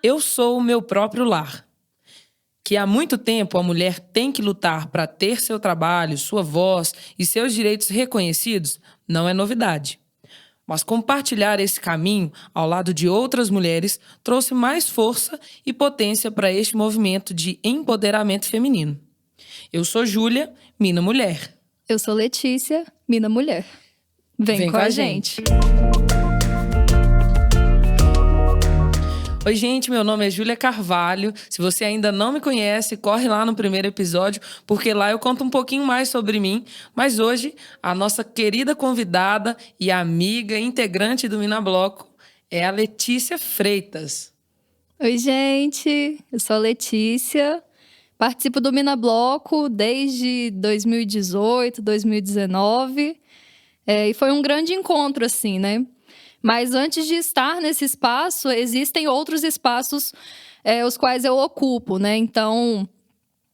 Eu sou o meu próprio lar. Que há muito tempo a mulher tem que lutar para ter seu trabalho, sua voz e seus direitos reconhecidos não é novidade. Mas compartilhar esse caminho ao lado de outras mulheres trouxe mais força e potência para este movimento de empoderamento feminino. Eu sou Júlia, Mina Mulher. Eu sou Letícia, Mina Mulher. Vem com a gente. Oi, gente, meu nome é Júlia Carvalho. Se você ainda não me conhece, corre lá no primeiro episódio, porque lá eu conto um pouquinho mais sobre mim. Mas hoje, a nossa querida convidada e amiga integrante do Mina Bloco é a Letícia Freitas. Oi, gente, eu sou a Letícia. Participo do Mina Bloco desde 2018, 2019. E foi um grande encontro, assim, né? Mas antes de estar nesse espaço, existem outros espaços os quais eu ocupo, né? Então,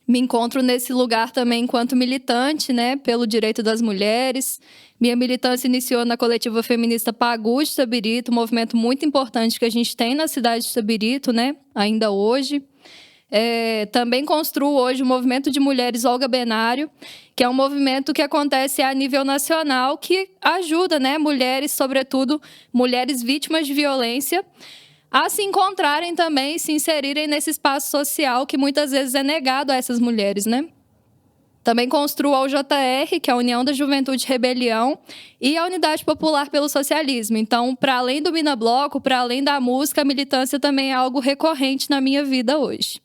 me encontro nesse lugar também enquanto militante, né? Pelo direito das mulheres. Minha militância iniciou na coletiva feminista Pagu de Itabirito, um movimento muito importante que a gente tem na cidade de Itabirito, né? Ainda hoje. Também construo hoje o movimento de mulheres Olga Benário, que é um movimento que acontece a nível nacional, que ajuda, né, mulheres, sobretudo mulheres vítimas de violência, a se encontrarem também e se inserirem nesse espaço social que muitas vezes é negado a essas mulheres, né? Também construo a UJR, que é a União da Juventude Rebelião, e a Unidade Popular pelo Socialismo. Então, para além do Mina Bloco, para além da música, a militância também é algo recorrente na minha vida hoje.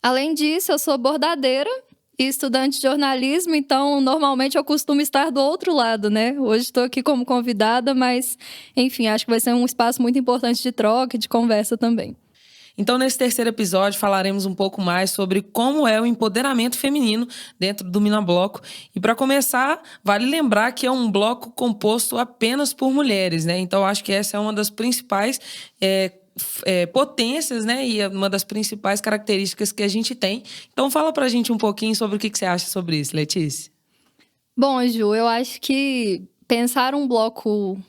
Além disso, eu sou bordadeira e estudante de jornalismo, então normalmente eu costumo estar do outro lado, né? Hoje estou aqui como convidada, mas, enfim, acho que vai ser um espaço muito importante de troca e de conversa também. Então, nesse terceiro episódio, falaremos um pouco mais sobre como é o empoderamento feminino dentro do Mina Bloco. E para começar, vale lembrar que é um bloco composto apenas por mulheres, né? Então, acho que essa é uma das principais potências, né? E uma das principais características que a gente tem. Então, fala pra gente um pouquinho sobre o que você acha sobre isso, Letícia. Bom, Ju, eu acho que pensar um bloco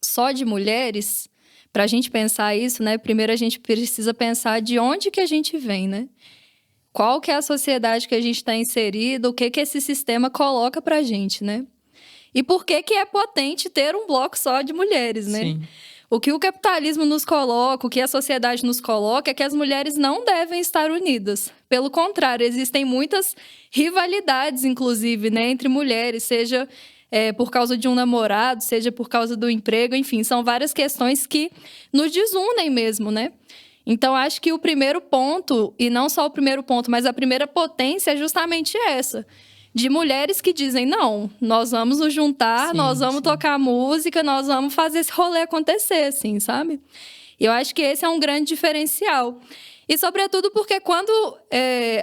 só de mulheres, pra gente pensar isso, né? Primeiro a gente precisa pensar de onde que a gente vem, né? Qual que é a sociedade que a gente está inserido, o que que esse sistema coloca pra gente, né? E por que que é potente ter um bloco só de mulheres, né? Sim. O que o capitalismo nos coloca, o que a sociedade nos coloca, é que as mulheres não devem estar unidas. Pelo contrário, existem muitas rivalidades, inclusive, né, entre mulheres, seja por causa de um namorado, seja por causa do emprego, enfim, são várias questões que nos desunem mesmo, né? Então, acho que o primeiro ponto, e não só o primeiro ponto, mas a primeira potência é justamente essa. De mulheres que dizem, não, nós vamos nos juntar, nós vamos tocar música, nós vamos fazer esse rolê acontecer, assim, sabe? E eu acho que esse é um grande diferencial. E, sobretudo, porque quando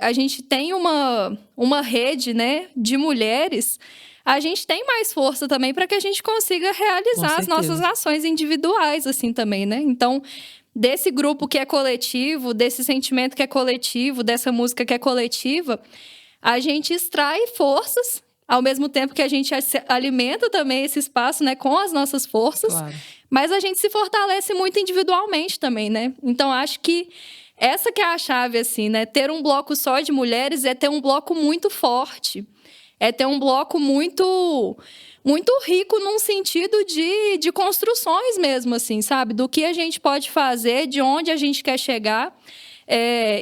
a gente tem uma rede, né, de mulheres, a gente tem mais força também para que a gente consiga realizar as nossas ações individuais, assim, também, né? Então, desse grupo que é coletivo, desse sentimento que é coletivo, dessa música que é coletiva, a gente extrai forças, ao mesmo tempo que a gente alimenta também esse espaço, né, com as nossas forças. Claro. Mas a gente se fortalece muito individualmente também, né? Então, acho que essa que é a chave, assim, né? Ter um bloco só de mulheres é ter um bloco muito forte. É ter um bloco muito, muito rico num sentido de construções mesmo, assim, sabe? Do que a gente pode fazer, de onde a gente quer chegar.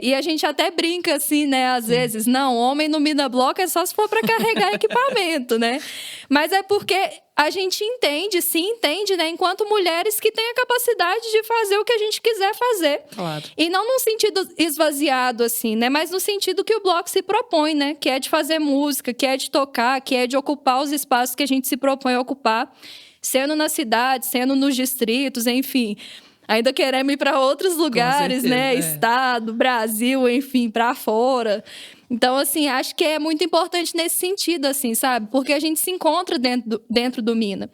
E a gente até brinca assim, né? Às vezes, não, homem no Mina Bloco é só se for para carregar equipamento, né? Mas é porque a gente se entende, né? Enquanto mulheres que têm a capacidade de fazer o que a gente quiser fazer. Claro. E não num sentido esvaziado, assim, né? Mas no sentido que o bloco se propõe, né? Que é de fazer música, que é de tocar, que é de ocupar os espaços que a gente se propõe a ocupar. Sendo na cidade, sendo nos distritos, enfim. Ainda queremos ir para outros lugares, né? Estado, Brasil, enfim, para fora. Então, assim, acho que é muito importante nesse sentido, assim, sabe? Porque a gente se encontra dentro do Mina.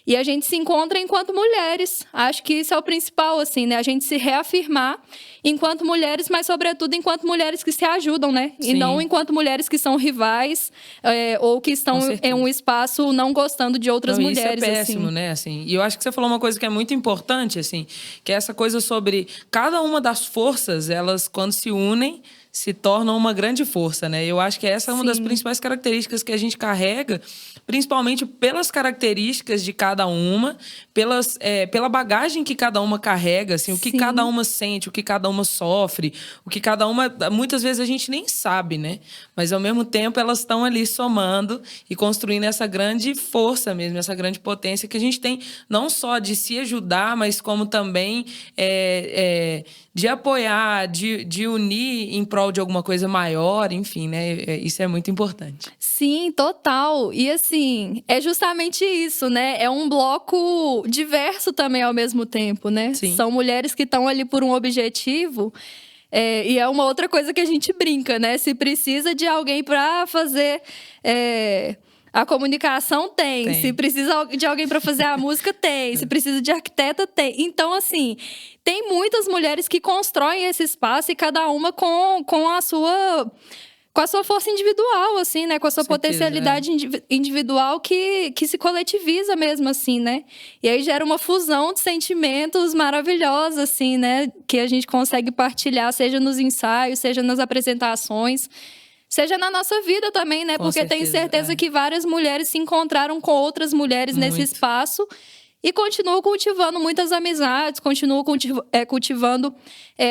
E a gente se encontra enquanto mulheres. Acho que isso é o principal, assim, né? A gente se reafirmar enquanto mulheres, mas sobretudo enquanto mulheres que se ajudam, né? Sim. E não enquanto mulheres que são rivais ou que estão em um espaço não gostando de outras mulheres. Isso é péssimo, assim. né? Assim, e eu acho que você falou uma coisa que é muito importante, assim, que é essa coisa sobre cada uma das forças, elas, quando se unem, se tornam uma grande força, né? Eu acho que essa é uma das principais características que a gente carrega, principalmente pelas características de cada uma, pela bagagem que cada uma carrega, assim, o que cada uma sente, o que cada uma sofre, o que cada uma... Muitas vezes a gente nem sabe, né? Mas, ao mesmo tempo, elas estão ali somando e construindo essa grande força mesmo, essa grande potência que a gente tem, não só de se ajudar, mas como também de apoiar, de unir em prol de alguma coisa maior, enfim, né? Isso é muito importante. Sim, total. E assim, é justamente isso, né? É um bloco diverso também ao mesmo tempo, né? Sim. São mulheres que estão ali por um objetivo. E é uma outra coisa que a gente brinca, né? Se precisa de alguém para fazer a comunicação, tem. Se precisa de alguém para fazer a música, tem. Se precisa de arquiteta, tem. Então, assim, tem muitas mulheres que constroem esse espaço e cada uma com a sua força individual, assim, né? Com a sua potencialidade individual que se coletiviza mesmo, assim, né? E aí gera uma fusão de sentimentos maravilhosa, assim, né? Que a gente consegue partilhar, seja nos ensaios, seja nas apresentações, seja na nossa vida também, né? Porque tenho certeza que várias mulheres se encontraram com outras mulheres nesse espaço e continuam cultivando muitas amizades, continuam cultivando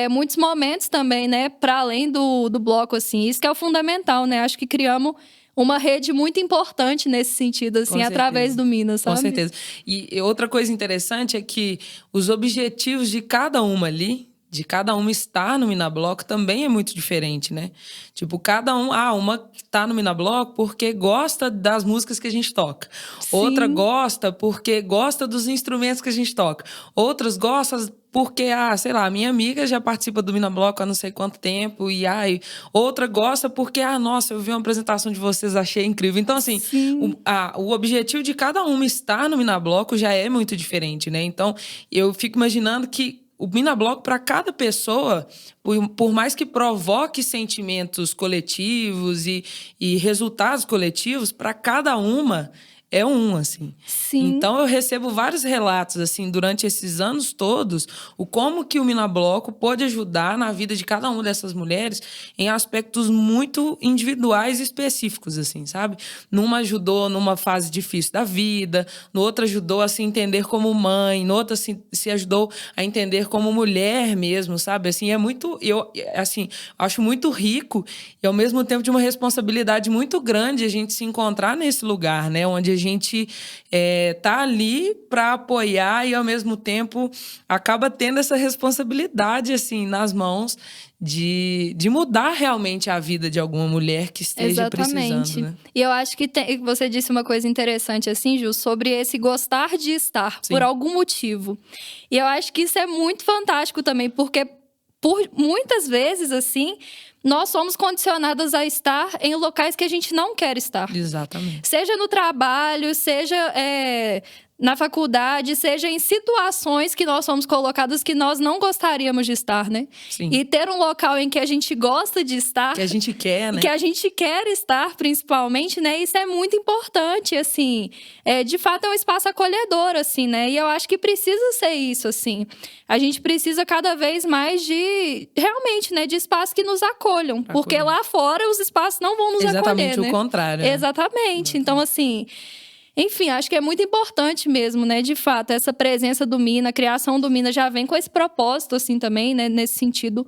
muitos momentos também, né? Para além do bloco, assim. Isso que é o fundamental, né? Acho que criamos uma rede muito importante nesse sentido, assim, através do Minas, sabe? Com certeza. E outra coisa interessante é que os objetivos de cada uma ali, de cada uma estar no Minabloco também é muito diferente, né? Tipo, cada um... uma tá no Minabloco porque gosta das músicas que a gente toca. Sim. Outra gosta porque gosta dos instrumentos que a gente toca. Outras gostam porque, sei lá, minha amiga já participa do Minabloco há não sei quanto tempo. E, outra gosta porque, nossa, eu vi uma apresentação de vocês, achei incrível. Então, assim, o objetivo de cada uma estar no Minabloco já é muito diferente, né? Então, eu fico imaginando que o Minabloco, para cada pessoa, por mais que provoque sentimentos coletivos e resultados coletivos, para cada uma é assim. Sim. Então, eu recebo vários relatos, assim, durante esses anos todos, como que o Minabloco pode ajudar na vida de cada uma dessas mulheres em aspectos muito individuais e específicos, assim, sabe? Numa ajudou numa fase difícil da vida, no outra ajudou a se entender como mãe, no outra se ajudou a entender como mulher mesmo, sabe? Assim, eu acho muito rico e, ao mesmo tempo, de uma responsabilidade muito grande a gente se encontrar nesse lugar, né? Onde a gente tá ali para apoiar e, ao mesmo tempo, acaba tendo essa responsabilidade, assim, nas mãos de mudar realmente a vida de alguma mulher que esteja precisando, né? E eu acho que você disse uma coisa interessante, assim, Ju, sobre esse gostar de estar por algum motivo. E eu acho que isso é muito fantástico também, porque por muitas vezes, assim, nós somos condicionadas a estar em locais que a gente não quer estar. Exatamente. Seja no trabalho, seja na faculdade, seja em situações que nós somos colocadas que nós não gostaríamos de estar, né? Sim. E ter um local em que a gente gosta de estar... Que a gente quer, né? Que a gente quer estar, principalmente, né? Isso é muito importante, assim. De fato, é um espaço acolhedor, assim, né? E eu acho que precisa ser isso, assim. A gente precisa cada vez mais realmente, né? De espaços que nos acolham. Porque lá fora, os espaços não vão nos acolher, Exatamente né? o contrário. Né? Exatamente. Então, assim... Enfim, acho que é muito importante mesmo, né? De fato, essa presença do Mina, a criação do Mina já vem com esse propósito, assim, também, né? Nesse sentido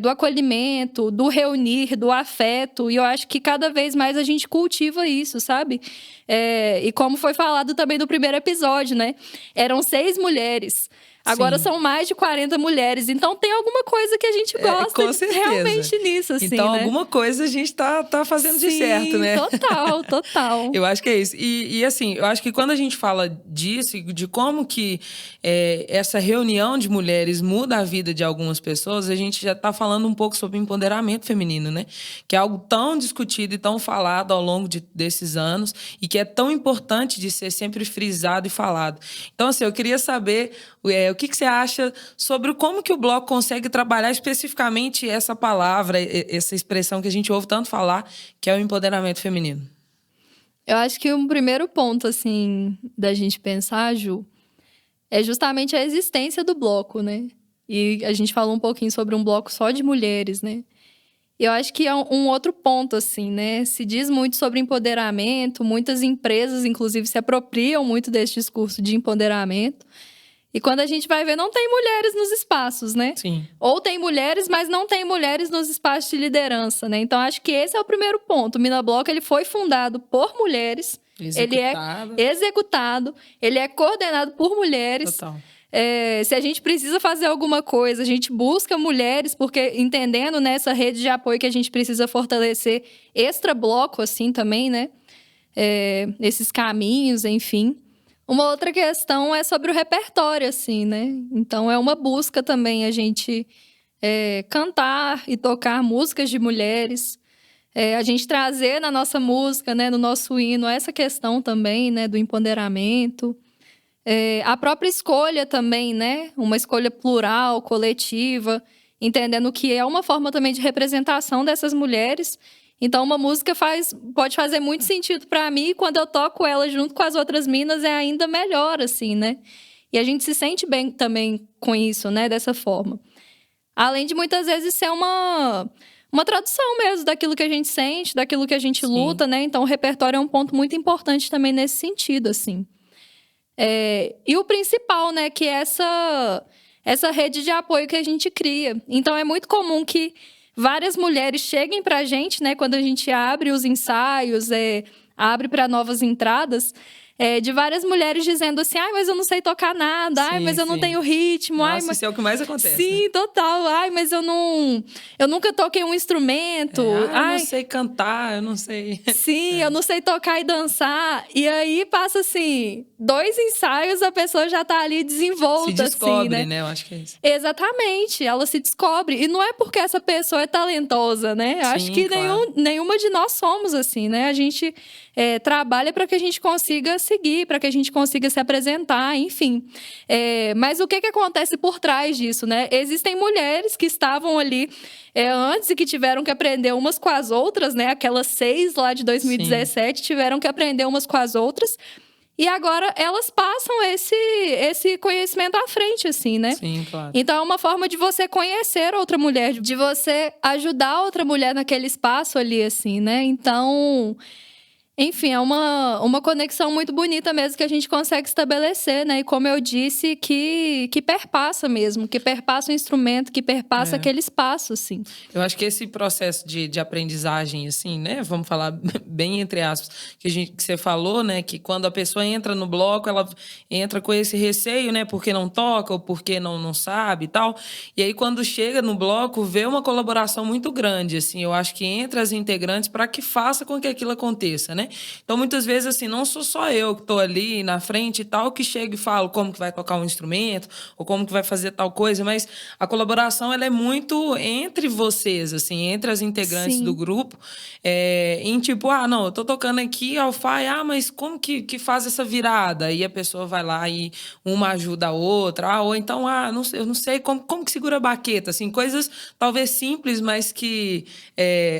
do acolhimento, do reunir, do afeto. E eu acho que cada vez mais a gente cultiva isso, sabe? E como foi falado também no primeiro episódio, né? Eram 6 mulheres. Agora são mais de 40 mulheres. Então, tem alguma coisa que a gente gosta realmente nisso, assim, então, né? alguma coisa a gente tá fazendo de certo, né? Total. Eu acho que é isso. E assim, eu acho que quando a gente fala disso, de como que essa reunião de mulheres muda a vida de algumas pessoas, a gente já tá falando um pouco sobre empoderamento feminino, né? Que é algo tão discutido e tão falado ao longo desses anos e que é tão importante de ser sempre frisado e falado. Então, assim, eu queria saber... Eu O que você acha sobre como que o Bloco consegue trabalhar especificamente essa palavra, essa expressão que a gente ouve tanto falar, que é o empoderamento feminino? Eu acho que um primeiro ponto, assim, da gente pensar, Ju, é justamente a existência do bloco, né? E a gente falou um pouquinho sobre um bloco só de mulheres, né? E eu acho que é um outro ponto, assim, né? Se diz muito sobre empoderamento, muitas empresas, inclusive, se apropriam muito desse discurso de empoderamento. E quando a gente vai ver, não tem mulheres nos espaços, né? Sim. Ou tem mulheres, mas não tem mulheres nos espaços de liderança, né? Então, acho que esse é o primeiro ponto. O Minabloco, ele foi fundado por mulheres. Executado. Ele é executado, ele é coordenado por mulheres. Total. Se a gente precisa fazer alguma coisa, a gente busca mulheres, porque entendendo nessa rede de apoio que a gente precisa fortalecer extra bloco, assim, também, né? Esses caminhos, enfim. Uma outra questão é sobre o repertório, assim, né? Então, é uma busca também a gente cantar e tocar músicas de mulheres. A gente trazer na nossa música, né, no nosso hino, essa questão também, né, do empoderamento. A própria escolha também, né? Uma escolha plural, coletiva, entendendo que é uma forma também de representação dessas mulheres. Então, uma música pode fazer muito sentido para mim, e quando eu toco ela junto com as outras minas, é ainda melhor, assim, né? E a gente se sente bem também com isso, né? Dessa forma. Além de, muitas vezes, ser uma tradução mesmo daquilo que a gente sente, daquilo que a gente luta, né? Então, o repertório é um ponto muito importante também nesse sentido, assim. E o principal, né? Que é essa rede de apoio que a gente cria. Então, é muito comum que várias mulheres cheguem pra gente, né? Quando a gente abre os ensaios, abre para novas entradas, de várias mulheres dizendo assim, ai, mas eu não sei tocar nada, ai, mas eu não tenho ritmo. Nossa, ai, mas... isso é o que mais acontece. Sim, né? total. Ai, mas eu nunca toquei um instrumento. Eu não sei cantar, eu não sei. Sim, eu não sei tocar e dançar. E aí passa assim, 2 ensaios, a pessoa já tá ali desenvolta. Se descobre, assim, né? Eu acho que é isso. Exatamente, ela se descobre. E não é porque essa pessoa é talentosa, né? Eu acho que claro. nenhuma de nós somos assim, né? A gente trabalha para que a gente consiga seguir, para que a gente consiga se apresentar, enfim. Mas o que acontece por trás disso, né? Existem mulheres que estavam ali antes e que tiveram que aprender umas com as outras, né? Aquelas 6 lá de 2017 tiveram que aprender umas com as outras. E agora elas passam esse conhecimento à frente, assim, né? Sim, claro. Então é uma forma de você conhecer outra mulher, de você ajudar outra mulher naquele espaço ali, assim, né? Então, enfim, é uma conexão muito bonita mesmo que a gente consegue estabelecer, né? E como eu disse, que perpassa mesmo, que perpassa o instrumento, que perpassa aquele espaço, assim. Eu acho que esse processo de aprendizagem, assim, né? Vamos falar bem entre aspas, que você falou, né? Que quando a pessoa entra no bloco, ela entra com esse receio, né? Porque não toca ou porque não sabe e tal. E aí, quando chega no bloco, vê uma colaboração muito grande, assim. Eu acho que entre as integrantes para que faça com que aquilo aconteça, né? Então, muitas vezes, assim, não sou só eu que estou ali na frente e tal, que chego e falo como que vai tocar um instrumento ou como que vai fazer tal coisa, mas a colaboração, ela é muito entre vocês, assim, entre as integrantes do grupo, em tipo, não, eu tô tocando aqui, mas como que faz essa virada? E a pessoa vai lá e uma ajuda a outra, ou então, não sei, eu não sei como que segura a baqueta, assim, coisas talvez simples, mas que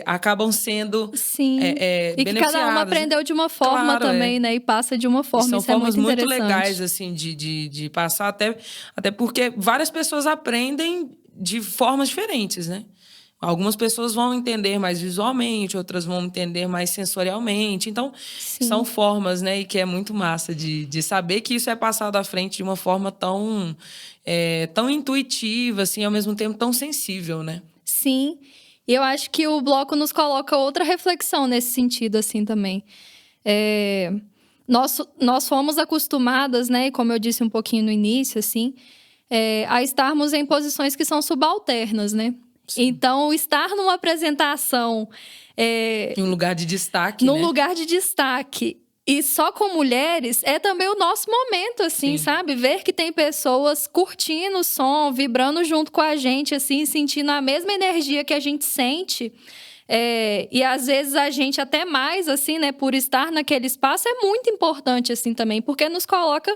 acabam sendo e que cada uma aprendeu de uma forma, claro, também, né? E passa de uma forma. E são isso formas é muito legais, assim, de passar, até porque várias pessoas aprendem de formas diferentes, né? Algumas pessoas vão entender mais visualmente, outras vão entender mais sensorialmente. Então, são formas, né? E que é muito massa de saber que isso é passado à frente de uma forma tão intuitiva, assim, ao mesmo tempo tão sensível, né? Sim. E eu acho que o bloco nos coloca outra reflexão nesse sentido, assim, também. Nós fomos acostumadas, né? Como eu disse um pouquinho no início, assim, a estarmos em posições que são subalternas, né? Sim. Então, estar numa apresentação... em um lugar de destaque, num lugar de destaque... E só com mulheres é também o nosso momento, assim, sabe? Ver que tem pessoas curtindo o som, vibrando junto com a gente, assim, sentindo a mesma energia que a gente sente. E às vezes a gente até mais, assim, né? Por estar naquele espaço é muito importante, assim, também. Porque nos coloca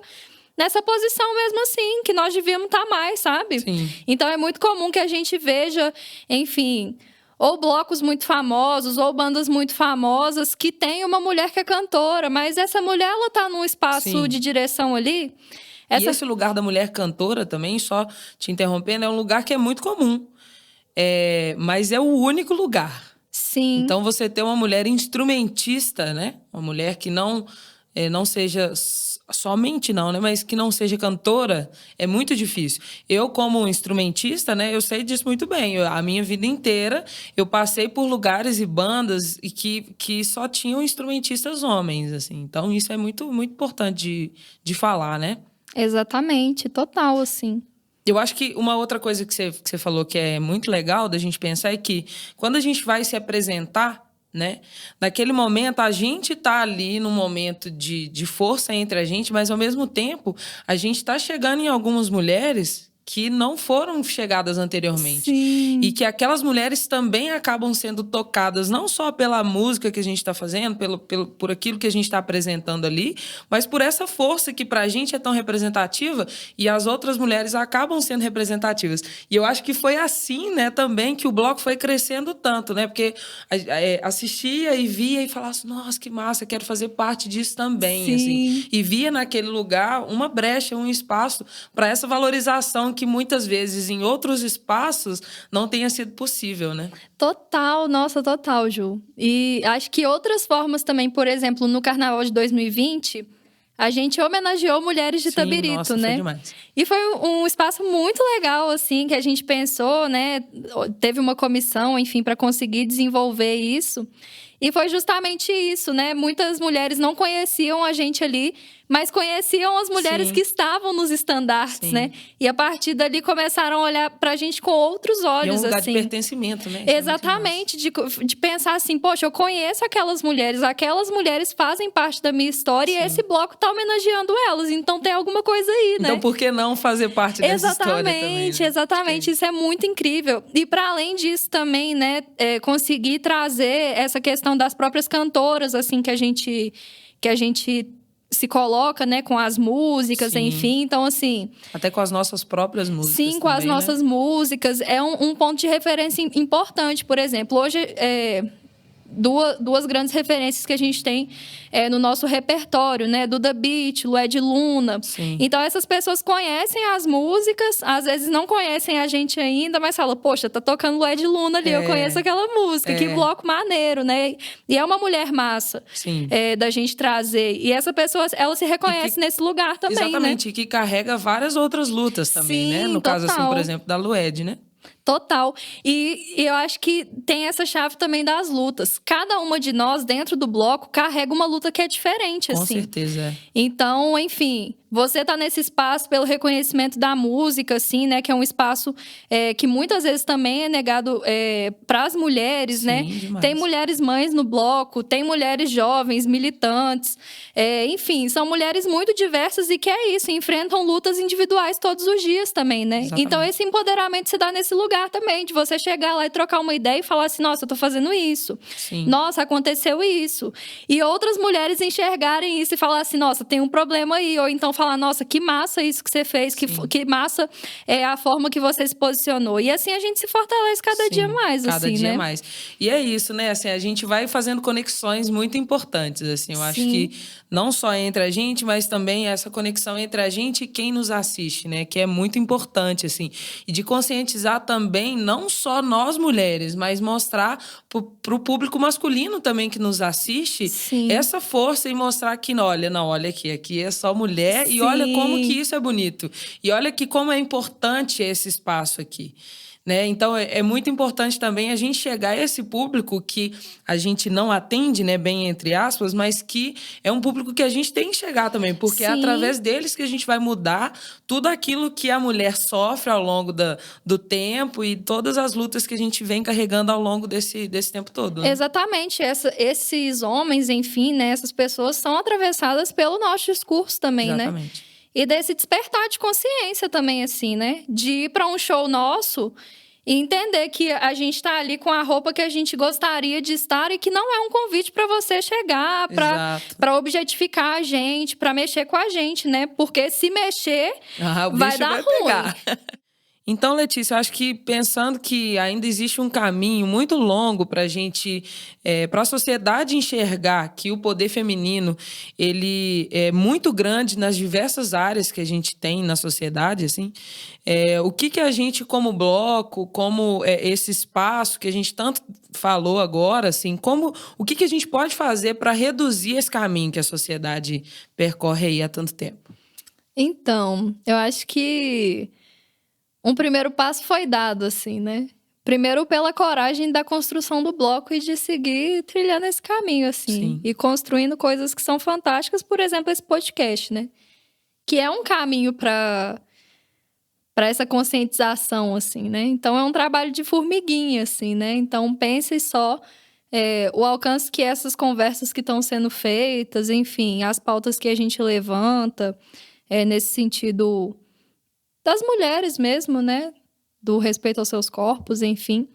nessa posição mesmo assim, que nós devíamos estar mais, sabe? Sim. Então é muito comum que a gente veja, enfim, ou blocos muito famosos, ou bandas muito famosas que tem uma mulher que é cantora, mas essa mulher, ela tá num espaço Sim. de direção ali. E esse lugar da mulher cantora também, só te interrompendo, é um lugar que é muito comum. Mas é o único lugar. Sim. Então, você ter uma mulher instrumentista, né? Uma mulher que não seja somente não, né? Mas que não seja cantora, é muito difícil. Eu, como instrumentista, né? Eu sei disso muito bem. A minha vida inteira, eu passei por lugares e bandas e que só tinham instrumentistas homens, assim. Então, isso é muito, muito importante de falar, né? Exatamente, total, assim. Eu acho que uma outra coisa que você falou que é muito legal da gente pensar é que quando a gente vai se apresentar, né? Naquele momento, a gente tá ali num momento de força entre a gente, mas ao mesmo tempo, a gente está chegando em algumas mulheres que não foram chegadas anteriormente. Sim. E que aquelas mulheres também acabam sendo tocadas não só pela música que a gente está fazendo, por aquilo que a gente está apresentando ali, mas por essa força que pra gente é tão representativa e as outras mulheres acabam sendo representativas. E eu acho que foi assim, né, também que o bloco foi crescendo tanto, né? Porque assistia e via e falava assim, nossa, que massa, quero fazer parte disso também. Sim. Assim. E via naquele lugar uma brecha, um espaço para essa valorização que muitas vezes em outros espaços não tenha sido possível, né? Total, nossa, total, Ju. E acho que outras formas também, por exemplo, no Carnaval de 2020, a gente homenageou mulheres de Sim, Tabirito, nossa, né? Foi demais. E foi um espaço muito legal, assim, que a gente pensou, né? Teve uma comissão, enfim, para conseguir desenvolver isso. E foi justamente isso, né? Muitas mulheres não conheciam a gente ali, mas conheciam as mulheres Sim. que estavam nos estandartes, Sim. né? E a partir dali começaram a olhar pra gente com outros olhos, E é um lugar assim. de pertencimento, né? Isso Exatamente, de pensar assim, poxa, eu conheço aquelas mulheres fazem parte da minha história. Sim. E esse bloco tá homenageando elas, então tem alguma coisa aí, né? Então, por que não fazer parte dessa história também? Né? Exatamente, isso é muito incrível. E para além disso também, né, conseguir trazer essa questão das próprias cantoras, assim, que a gente se coloca, né, com as músicas, Sim. enfim. Então, assim... Até com as nossas próprias músicas. Sim, com também, as nossas músicas. É um ponto de referência importante. Por exemplo, hoje... Duas grandes referências que a gente tem no nosso repertório, né? Duda Beat, Lued Luna. Sim. Então, essas pessoas conhecem as músicas, às vezes não conhecem a gente ainda, mas falam, poxa, tá tocando Lued Luna ali, eu conheço aquela música, que bloco maneiro, né? E é uma mulher massa da gente trazer. E essa pessoa, ela se reconhece nesse lugar também, exatamente, né? e que carrega várias outras lutas também, Sim, né? No total. caso, assim, por exemplo, da Lued, né? Total. E eu acho que tem essa chave também das lutas. Cada uma de nós, dentro do bloco, carrega uma luta que é diferente, assim. Com certeza. Então, enfim, você tá nesse espaço pelo reconhecimento da música, assim, né? Que é um espaço que muitas vezes também é negado para as mulheres, Sim, né? demais. Tem mulheres mães no bloco, tem mulheres jovens, militantes. Enfim, são mulheres muito diversas e que é isso, enfrentam lutas individuais todos os dias também, né? Exatamente. Então, esse empoderamento se dá nesse lugar também, de você chegar lá e trocar uma ideia e falar assim, nossa, eu tô fazendo isso. Sim. Nossa, aconteceu isso. E outras mulheres enxergarem isso e falar assim, nossa, tem um problema aí. Ou então falar, nossa, que massa isso que você fez, que massa a forma que você se posicionou. E assim a gente se fortalece cada dia mais, cada assim, dia né? mais. E é isso, né? Assim, a gente vai fazendo conexões muito importantes, assim. Eu acho que não só entre a gente, mas também essa conexão entre a gente e quem nos assiste, né? Que é muito importante, assim. E de conscientizar também, não só nós mulheres, mas mostrar pro público masculino também que nos assiste essa força e mostrar que, olha aqui é só mulher e olha como que isso é bonito. E olha que como é importante esse espaço aqui. Né? Então, é muito importante também a gente chegar a esse público que a gente não atende, né, bem entre aspas, mas que é um público que a gente tem que chegar também, porque é através deles que a gente vai mudar tudo aquilo que a mulher sofre ao longo do tempo e todas as lutas que a gente vem carregando ao longo desse tempo todo. Né? Exatamente. Esses homens, enfim, né, essas pessoas são atravessadas pelo nosso discurso também, Exatamente. né? E desse despertar de consciência também, assim, né? De ir para um show nosso E entender que a gente está ali com a roupa que a gente gostaria de estar e que não é um convite para você chegar, para objetificar a gente, para mexer com a gente, né? Porque se mexer, vai dar ruim. Pegar. Então, Letícia, eu acho que pensando que ainda existe um caminho muito longo para a gente, para a sociedade enxergar que o poder feminino ele é muito grande nas diversas áreas que a gente tem na sociedade, assim, o que a gente como bloco, como esse espaço que a gente tanto falou agora, assim, o que a gente pode fazer para reduzir esse caminho que a sociedade percorre aí há tanto tempo? Então, eu acho que um primeiro passo foi dado, assim, né? Primeiro pela coragem da construção do bloco e de seguir trilhando esse caminho, assim. Sim. E construindo coisas que são fantásticas, por exemplo, esse podcast, né? Que é um caminho para essa conscientização, assim, né? Então, é um trabalho de formiguinha, assim, né? Então, pense só o alcance que essas conversas que estão sendo feitas, enfim, as pautas que a gente levanta, nesse sentido das mulheres mesmo, né? Do respeito aos seus corpos, enfim.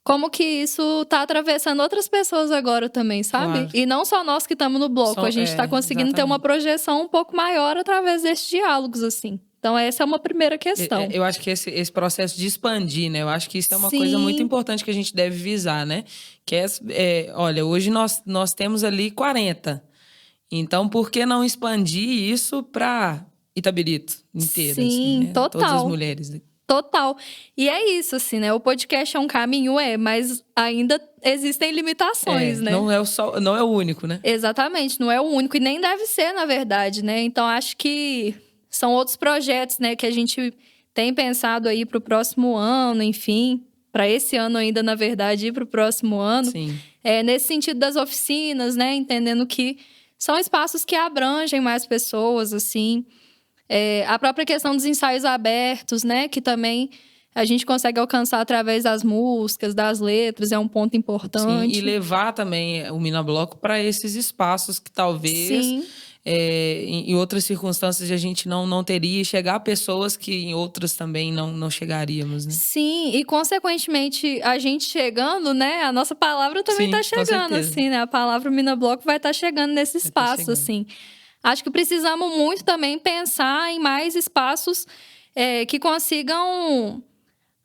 Como que isso tá atravessando outras pessoas agora também, sabe? Claro. E não só nós que estamos no bloco. A gente tá conseguindo ter uma projeção um pouco maior através desses diálogos, assim. Então, essa é uma primeira questão. Eu acho que esse processo de expandir, né? Eu acho que isso é uma coisa muito importante que a gente deve visar, né? Que olha, hoje nós temos ali 40. Então, por que não expandir isso para Itabirito inteira? Sim, assim, né? total. Todas as mulheres. Total. E é isso, assim, né? O podcast é um caminho, mas ainda existem limitações, né? Não é o único, né? Exatamente, não é o único. E nem deve ser, na verdade, né? Então, acho que são outros projetos, né? Que a gente tem pensado aí para o próximo ano, enfim. Para esse ano ainda, na verdade, e para o próximo ano. Sim. Nesse sentido das oficinas, né? Entendendo que são espaços que abrangem mais pessoas, assim. A própria questão dos ensaios abertos, né? Que também a gente consegue alcançar através das músicas, das letras, é um ponto importante. Sim, e levar também o Minabloco para esses espaços que talvez... Sim. Em outras circunstâncias a gente não teria, e chegar a pessoas que em outras também não chegaríamos, né? Sim, e consequentemente a gente chegando, né? A nossa palavra também está chegando, assim, né? A palavra Minabloco vai estar chegando nesse espaço, assim. Acho que precisamos muito também pensar em mais espaços que consigam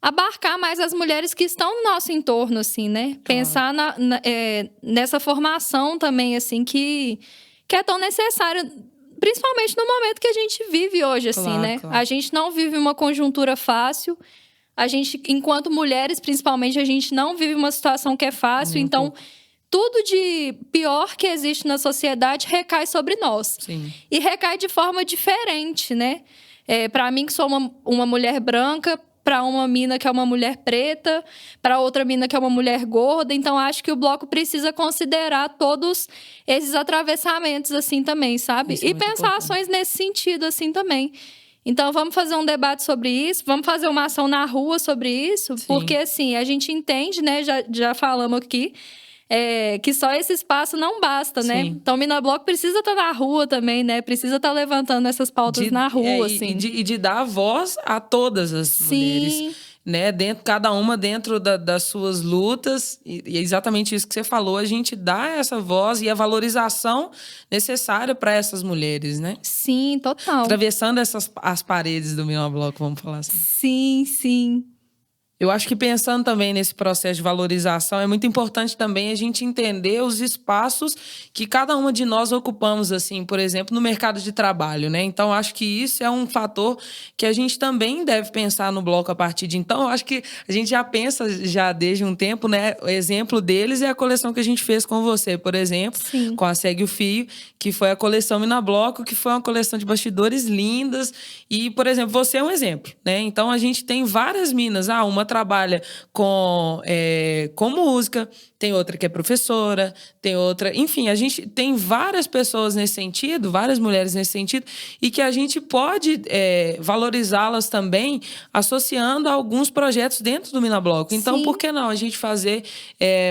abarcar mais as mulheres que estão no nosso entorno, assim, né? Claro. Pensar nessa formação também, assim, que é tão necessária, principalmente no momento que a gente vive hoje, assim, claro, né? Claro. A gente não vive uma conjuntura fácil. A gente, enquanto mulheres, principalmente, a gente não vive uma situação que é fácil. Então, tudo de pior que existe na sociedade recai sobre nós. Sim. E recai de forma diferente, né? Para mim, que sou uma mulher branca, para uma mina que é uma mulher preta, para outra mina que é uma mulher gorda. Então, acho que o bloco precisa considerar todos esses atravessamentos, assim, também, sabe? Isso é muito pensar importante. ações nesse sentido, assim, também. Então, vamos fazer um debate sobre isso, vamos fazer uma ação na rua sobre isso, Sim. porque, assim, a gente entende, né? Já falamos aqui, que só esse espaço não basta, né? Sim. Então, o Minabloco precisa estar na rua também, né? Precisa estar levantando essas pautas na rua, assim. E de dar voz a todas as mulheres, né? Cada uma dentro das suas lutas. E é exatamente isso que você falou. A gente dá essa voz e a valorização necessária para essas mulheres, né? Sim, total. Atravessando as paredes do Minabloco, vamos falar assim. Sim, sim. Eu acho que pensando também nesse processo de valorização, é muito importante também a gente entender os espaços que cada uma de nós ocupamos, assim, por exemplo, no mercado de trabalho, né? Então, acho que isso é um fator que a gente também deve pensar no bloco a partir de então. Eu acho que a gente já pensa já desde um tempo, né? O exemplo deles é a coleção que a gente fez com você, por exemplo, Sim. com a Segue o Fio, que foi a coleção Minabloco, que foi uma coleção de bastidores lindas. E, por exemplo, você é um exemplo, né? Então, a gente tem várias minas. Uma trabalha com música, tem outra que é professora, tem outra... Enfim, a gente tem várias pessoas nesse sentido, várias mulheres nesse sentido, e que a gente pode valorizá-las também associando a alguns projetos dentro do Minabloco. Então, Sim. por que não a gente fazer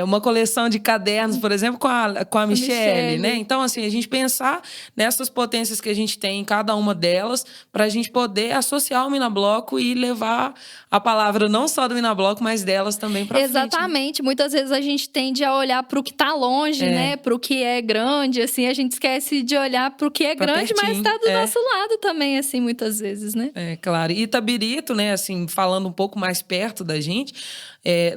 uma coleção de cadernos, por exemplo, com a Michelle, né? Então, assim, a gente pensar nessas potências que a gente tem em cada uma delas, para a gente poder associar o Minabloco e levar a palavra não só só do Minabloco, mas delas também pra frente. Exatamente. Muitas vezes a gente tende a olhar pro que tá longe, né? Pro que é grande, assim. A gente esquece de olhar pro que é grande, mas tá do nosso lado também, assim, muitas vezes, né? É, claro. E Itabirito, né, assim, falando um pouco mais perto da gente,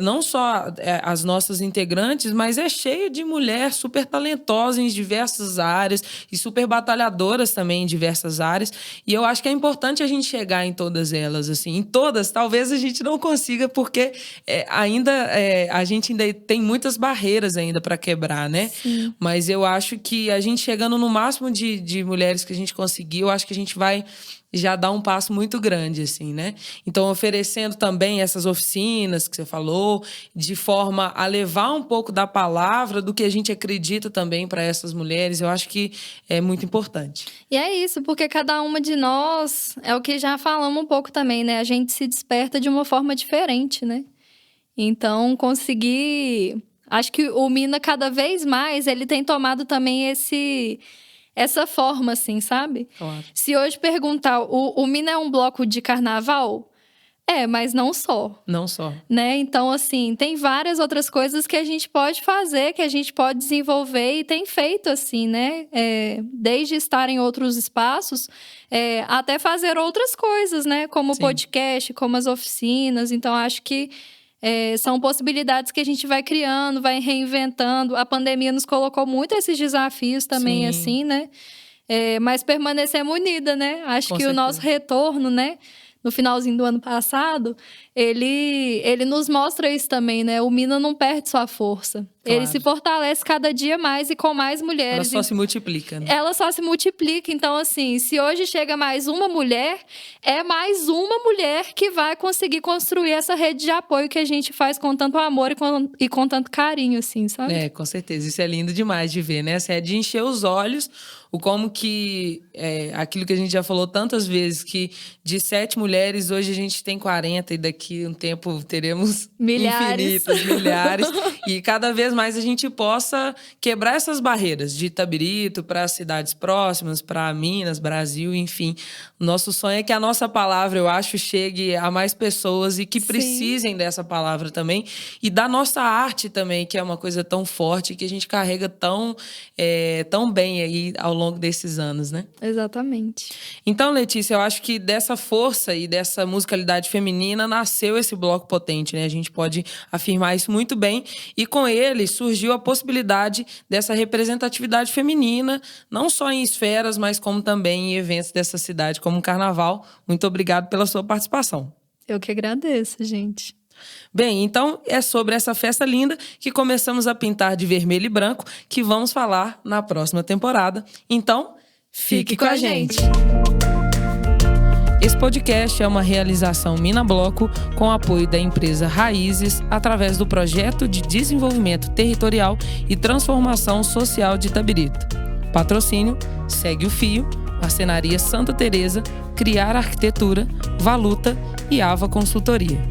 não só as nossas integrantes, mas é cheio de mulher super talentosa em diversas áreas e super batalhadoras também em diversas áreas. E eu acho que é importante a gente chegar em todas elas, assim. Em todas, talvez a gente não consiga, porque a gente ainda tem muitas barreiras ainda para quebrar, né? Sim. Mas eu acho que a gente chegando no máximo de mulheres que a gente conseguir, eu acho que a gente vai já dá um passo muito grande, assim, né? Então, oferecendo também essas oficinas que você falou, de forma a levar um pouco da palavra, do que a gente acredita também para essas mulheres, eu acho que é muito importante. E é isso, porque cada uma de nós, é o que já falamos um pouco também, né? A gente se desperta de uma forma diferente, né? Então, conseguir... Acho que o Mina, cada vez mais, ele tem tomado também essa forma, assim, sabe? Claro. Se hoje perguntar, o Mina é um bloco de carnaval? Mas não só. Não só. Né? Então, assim, tem várias outras coisas que a gente pode fazer, que a gente pode desenvolver e tem feito, assim, né? Desde estar em outros espaços, até fazer outras coisas, né? Como o podcast, como as oficinas. Então, acho que são possibilidades que a gente vai criando, vai reinventando. A pandemia nos colocou muito esses desafios também, assim, né? Mas permanecemos unidas, né? Acho que o nosso retorno, né? No finalzinho do ano passado, ele nos mostra isso também, né? O Mina não perde sua força. Claro. Ele se fortalece cada dia mais e com mais mulheres. Ela só se multiplica, né? Ela só se multiplica. Então, assim, se hoje chega mais uma mulher, é mais uma mulher que vai conseguir construir essa rede de apoio que a gente faz com tanto amor e com tanto carinho, assim, sabe? Com certeza. Isso é lindo demais de ver, né? Assim, é de encher os olhos o como que... aquilo que a gente já falou tantas vezes, que de 7 mulheres, hoje a gente tem 40 e daqui um tempo teremos infinitas, milhares. E cada vez mais a gente possa quebrar essas barreiras de Itabirito para cidades próximas, para Minas, Brasil, enfim. O nosso sonho é que a nossa palavra, eu acho, chegue a mais pessoas e que precisem dessa palavra também. E da nossa arte também, que é uma coisa tão forte, que a gente carrega tão bem aí ao longo desses anos, né? Exatamente. Então, Letícia, eu acho que dessa força e dessa musicalidade feminina nasceu esse bloco potente, né? A gente pode afirmar isso muito bem. E com ele surgiu a possibilidade dessa representatividade feminina, não só em esferas, mas como também em eventos dessa cidade, como o Carnaval. Muito obrigado pela sua participação. Eu que agradeço, gente. Bem, então é sobre essa festa linda que começamos a pintar de vermelho e branco que vamos falar na próxima temporada. Então, fique com a gente! Esse podcast é uma realização Minabloco com apoio da empresa Raízes através do Projeto de Desenvolvimento Territorial e Transformação Social de Itabirito. Patrocínio: Segue o Fio, Marcenaria Santa Teresa, Criar Arquitetura, Valuta e Ava Consultoria.